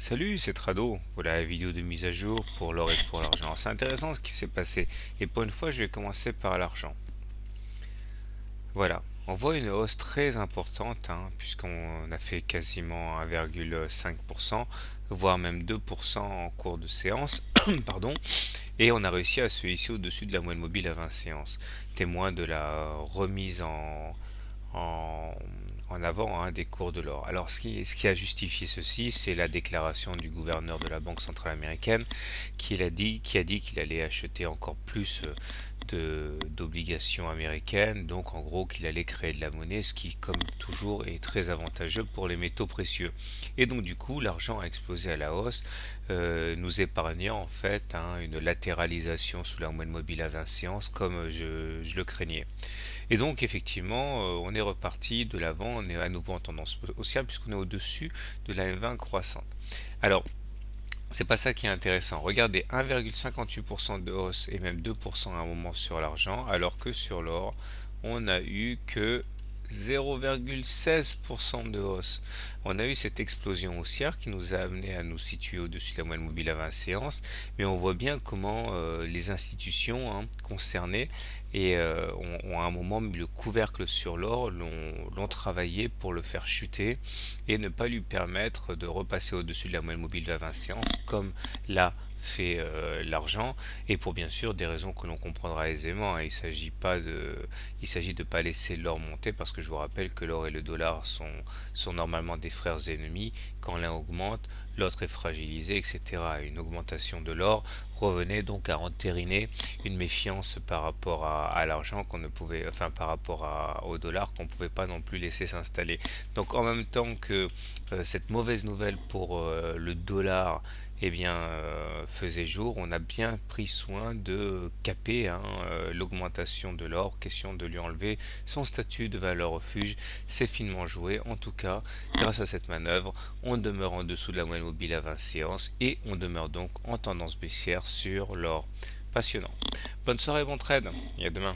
Salut, c'est Trado. Voilà la vidéo de mise à jour pour l'or et pour l'argent. C'est intéressant ce qui s'est passé. Et pour une fois, je vais commencer par l'argent. Voilà, on voit une hausse très importante, puisqu'on a fait quasiment 1,5%, voire même 2% en cours de séance, pardon, et on a réussi à se hisser au-dessus de la moyenne mobile à 20 séances, témoin de la remise en, en avant des cours de l'or. Alors ce qui a justifié ceci, c'est la déclaration du gouverneur de la Banque centrale américaine qui a dit qu'il allait acheter encore plus d'obligations américaines, donc en gros qu'il allait créer de la monnaie, ce qui comme toujours est très avantageux pour les métaux précieux. Et donc du coup l'argent a explosé à la hausse, nous épargnant en fait une latéralisation sous la moyenne mobile à 20 séances comme je le craignais. Et donc effectivement, on est reparti de l'avant, on est à nouveau en tendance haussière puisqu'on est au-dessus de la M20 croissante. Alors, c'est pas ça qui est intéressant. Regardez, 1,58% de hausse et même 2% à un moment sur l'argent, alors que sur l'or, on n'a eu que 0,16% de hausse. On a eu cette explosion haussière qui nous a amené à nous situer au-dessus de la moyenne mobile à 20 séances, mais on voit bien comment les institutions concernées ont à un moment mis le couvercle sur l'or, l'ont travaillé pour le faire chuter et ne pas lui permettre de repasser au-dessus de la moyenne mobile à 20 séances comme l'a fait l'argent, et pour bien sûr des raisons que l'on comprendra aisément. Il s'agit de pas laisser l'or monter, parce que je vous rappelle que l'or et le dollar sont normalement des frères ennemis. Quand l'un augmente, l'autre est fragilisé, etc. Une augmentation de l'or revenait donc à entériner une méfiance par rapport à l'argent qu'on ne pouvait, enfin par rapport au dollar qu'on ne pouvait pas non plus laisser s'installer. Donc en même temps que cette mauvaise nouvelle pour le dollar faisait jour, on a bien pris soin de caper l'augmentation de l'or, question de lui enlever son statut de valeur refuge. C'est finement joué. En tout cas, grâce à cette manœuvre, on demeure en dessous de la moyenne mobile à 20 séances et on demeure donc en tendance baissière sur l'or. Passionnant. Bonne soirée, bon trade et à demain.